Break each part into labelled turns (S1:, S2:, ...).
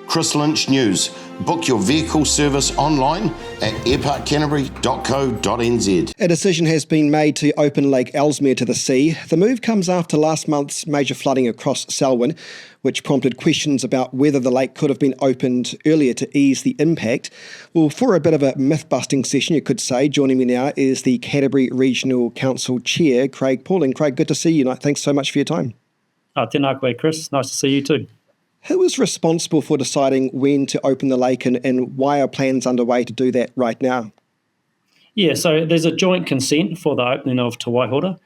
S1: Chris Lynch News. Book your vehicle service online at airparkcanterbury.co.nz.
S2: A decision has been made to open Lake Ellesmere to the sea. The move comes after last month's major flooding across Selwyn, which prompted questions about whether the lake could have been opened earlier to ease the impact. Well, for a bit of a myth-busting session, you could say, joining me now is the Canterbury Regional Council Chair, Craig Pauling. Craig, good to see you. Thanks so much for your time.
S3: Tēnā koe, Chris. Nice to see you too.
S2: Who is responsible for deciding when to open the lake and why are plans underway to do that right now?
S3: Yeah, so there's a joint consent for the opening of Te Waihora,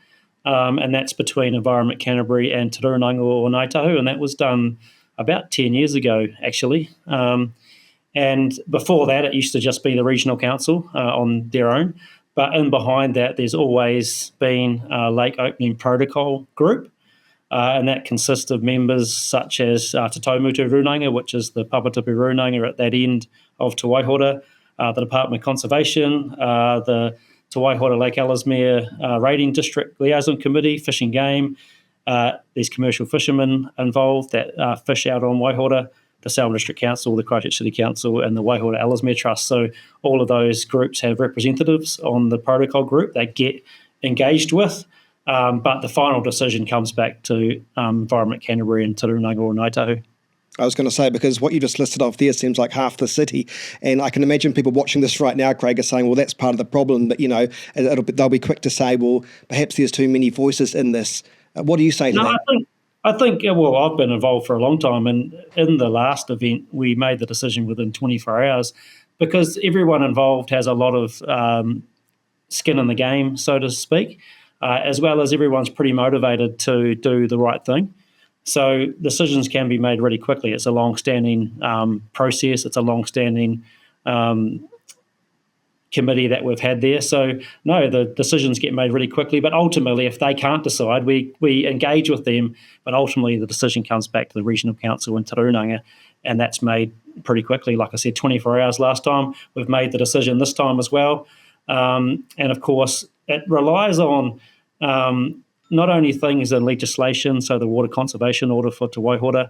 S3: and that's between Environment Canterbury and Te Rūnanga o Ngāi Tahu, and that was done about 10 years ago, actually. And before that, it used to just be the Regional Council on their own. But in behind that, there's always been a lake opening protocol group, and that consists of members such as Te Taumutu Rūnanga, which is the Papatipi Rūnanga at that end of Te Waihora, the Department of Conservation, the Te Waihora Lake Ellesmere Rating District Liaison Committee, Fish and Game. There's commercial fishermen involved that fish out on Waihora, the Selwyn District Council, the Christchurch City Council, and the Waihora Ellesmere Trust. So all of those groups have representatives on the protocol group they get engaged with. But the final decision comes back to Environment Canterbury and Te Rūnanga o Ngāi Tahu.
S2: I was going to say, because what you just listed off there seems like half the city. And I can imagine people watching this right now, Craig, are saying, well, that's part of the problem. But, they'll be quick to say, well, perhaps there's too many voices in this. What do you say to that?
S3: I think, well, I've been involved for a long time. And in the last event, we made the decision within 24 hours because everyone involved has a lot of skin in the game, so to speak. As well as everyone's pretty motivated to do the right thing. So decisions can be made really quickly. It's a long-standing process. It's a long-standing committee that we've had there. So, no, the decisions get made really quickly. But ultimately, if they can't decide, we engage with them. But ultimately, the decision comes back to the Regional Council in Te Rūnanga, and that's made pretty quickly. Like I said, 24 hours last time. We've made the decision this time as well. And, of course, it relies on not only things in legislation, so the Water Conservation Order for Te Waihora,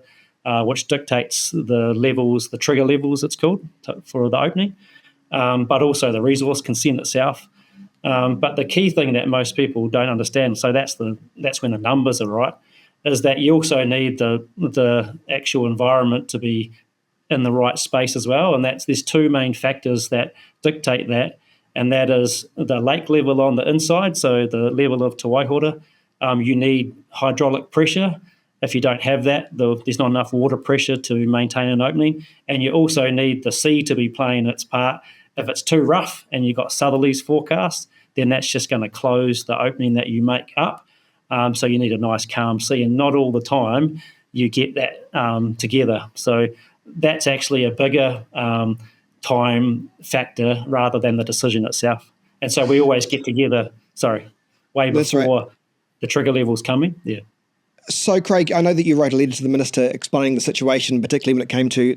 S3: which dictates the levels, the trigger levels it's called, for the opening, but also the resource consent itself. But the key thing that most people don't understand, so that's when the numbers are right, is that you also need the actual environment to be in the right space as well, and there's two main factors that dictate that. And that is the lake level on the inside, so the level of Te Waihora. You need hydraulic pressure. If you don't have that, there's not enough water pressure to maintain an opening. And you also need the sea to be playing its part. If it's too rough and you've got southerlies forecast, then that's just going to close the opening that you make up. So you need a nice calm sea, and not all the time you get that together. So that's actually a bigger time factor rather than the decision itself. And so we always get together, way before the trigger level's coming. Yeah.
S2: So, Craig, I know that you wrote a letter to the Minister explaining the situation, particularly when it came to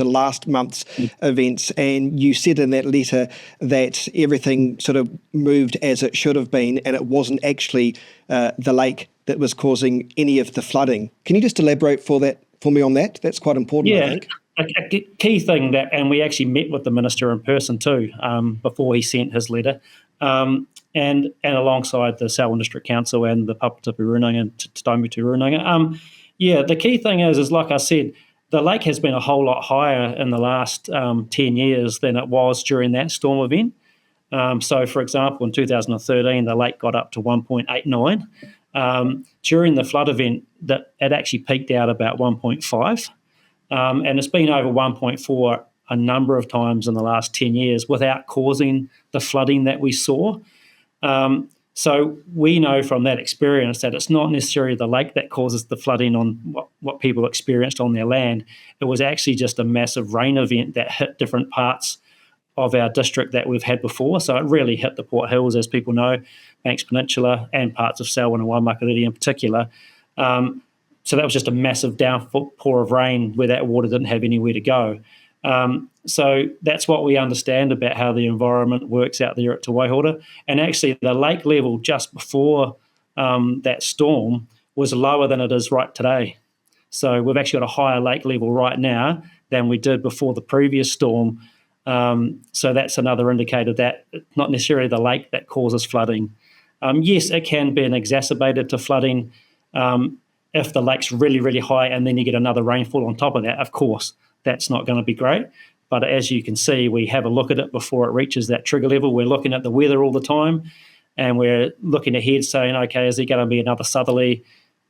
S2: last month's events, and you said in that letter that everything sort of moved as it should have been, and it wasn't actually the lake that was causing any of the flooding. Can you just elaborate for me on that? That's quite important, I think.
S3: A key thing and we actually met with the Minister in person too before he sent his letter, and alongside the Selwyn District Council and the Papatipi Rūnanga and Te Taumutu Rūnanga. The key thing is like I said, the lake has been a whole lot higher in the last 10 years than it was during that storm event. So, for example, in 2013, the lake got up to 1.89. During the flood event, that it actually peaked out about 1.5. And it's been over 1.4 a number of times in the last 10 years without causing the flooding that we saw. So we know from that experience that it's not necessarily the lake that causes the flooding on what people experienced on their land. It was actually just a massive rain event that hit different parts of our district that we've had before. So it really hit the Port Hills, as people know, Banks Peninsula and parts of Selwyn and Waimakariri in particular. So that was just a massive downpour of rain where that water didn't have anywhere to go. So that's what we understand about how the environment works out there at Te Waihora. And actually the lake level just before that storm was lower than it is right today. So we've actually got a higher lake level right now than we did before the previous storm. So that's another indicator that it's not necessarily the lake that causes flooding. Yes, it can be an exacerbated to flooding if the lake's really, really high and then you get another rainfall on top of that. Of course, that's not going to be great. But as you can see, we have a look at it before it reaches that trigger level. We're looking at the weather all the time, and we're looking ahead saying, okay, is there going to be another southerly?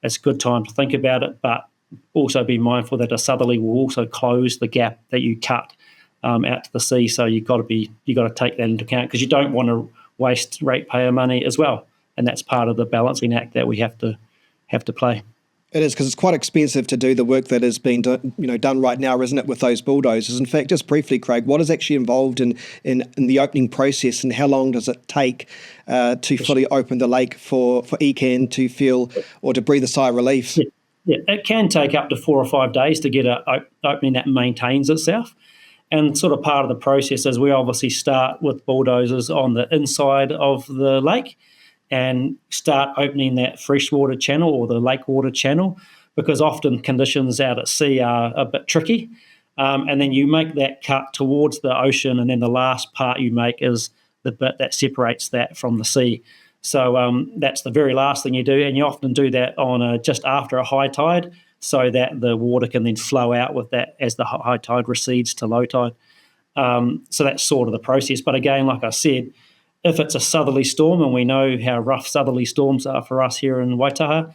S3: It's a good time to think about it, but also be mindful that a southerly will also close the gap that you cut out to the sea. So you've got to take that into account, because you don't want to waste ratepayer money as well, and that's part of the balancing act that we have to play.
S2: It is, because it's quite expensive to do the work that is being done right now, isn't it, with those bulldozers? In fact, just briefly, Craig, what is actually involved in the opening process, and how long does it take to fully open the lake for ECAN to feel or to breathe a sigh of relief?
S3: Yeah, it can take up to 4 or 5 days to get an opening that maintains itself. And sort of part of the process is we obviously start with bulldozers on the inside of the lake and start opening that freshwater channel or the lake water channel, because often conditions out at sea are a bit tricky. And then you make that cut towards the ocean, and then the last part you make is the bit that separates that from the sea. So that's the very last thing you do, and you often do that on just after a high tide, so that the water can then flow out with that as the high tide recedes to low tide. So that's sort of the process. But again, like I said, if it's a southerly storm, and we know how rough southerly storms are for us here in Waitaha,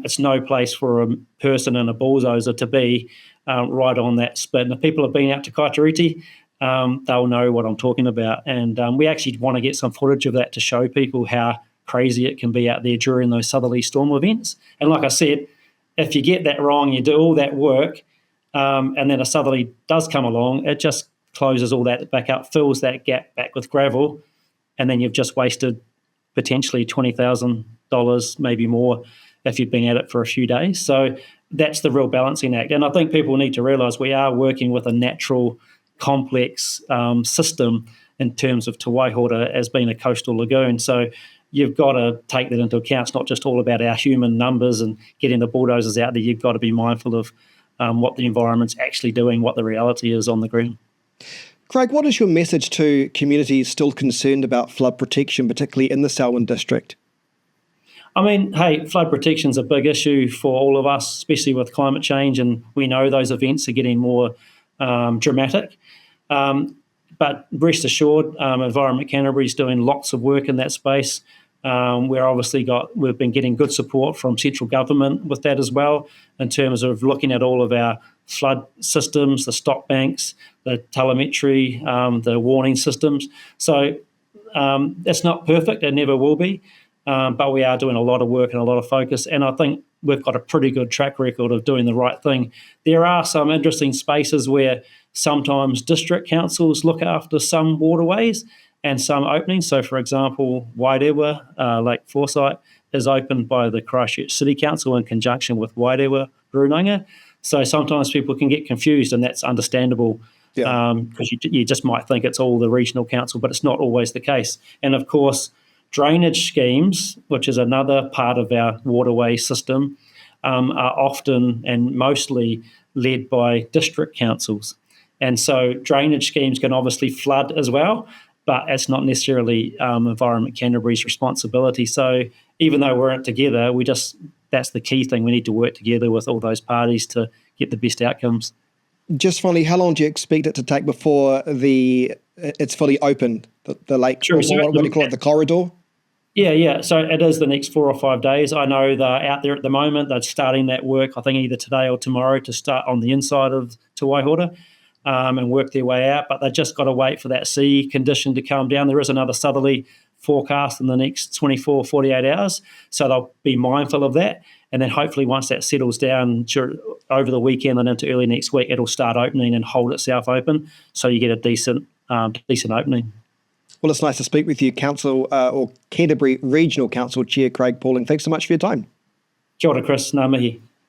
S3: it's no place for a person in a bulldozer to be right on that spit. And if people have been out to Kaitariti, they'll know what I'm talking about. And we actually want to get some footage of that to show people how crazy it can be out there during those southerly storm events. And like I said, if you get that wrong, you do all that work, and then a southerly does come along, it just closes all that back up, fills that gap back with gravel, and then you've just wasted potentially $20,000, maybe more, if you've been at it for a few days. So that's the real balancing act. And I think people need to realise we are working with a natural, complex system in terms of Te Waihora as being a coastal lagoon. So you've got to take that into account. It's not just all about our human numbers and getting the bulldozers out there. You've got to be mindful of what the environment's actually doing, what the reality is on the ground.
S2: Craig, what is your message to communities still concerned about flood protection, particularly in the Selwyn district?
S3: I mean, hey, flood protection is a big issue for all of us, especially with climate change, and we know those events are getting more dramatic. But rest assured, Environment Canterbury is doing lots of work in that space. We've been getting good support from central government with that as well, in terms of looking at all of our flood systems, the stock banks, the telemetry, the warning systems. So it's not perfect, it never will be, but we are doing a lot of work and a lot of focus, and I think we've got a pretty good track record of doing the right thing. There are some interesting spaces where sometimes district councils look after some waterways and some openings. So, for example, Wairewa, Lake Forsyth, is opened by the Christchurch City Council in conjunction with Wairewa Runanga. So sometimes people can get confused, and that's understandable, because you just might think it's all the regional council, but it's not always the case. And of course, drainage schemes, which is another part of our waterway system, are often and mostly led by district councils. And so drainage schemes can obviously flood as well, but it's not necessarily Environment Canterbury's responsibility. So even though we're in it together, that's the key thing. We need to work together with all those parties to get the best outcomes.
S2: Just finally, how long do you expect it to take before it's fully open, the lake?
S3: Sure.
S2: What do you call it, the corridor?
S3: Yeah. So it is the next 4 or 5 days. I know they're out there at the moment. They're starting that work, I think either today or tomorrow, to start on the inside of Te Waihora and work their way out. But they've just got to wait for that sea condition to calm down. There is another southerly forecast in the next 24, 48 hours. So they'll be mindful of that. And then hopefully once that settles down over the weekend and into early next week, it'll start opening and hold itself open. So you get a decent opening.
S2: Well, it's nice to speak with you, Council or Canterbury Regional Council Chair Craig Pauling. Thanks so much for your time.
S3: Kia ora, Chris. Ngā mihi.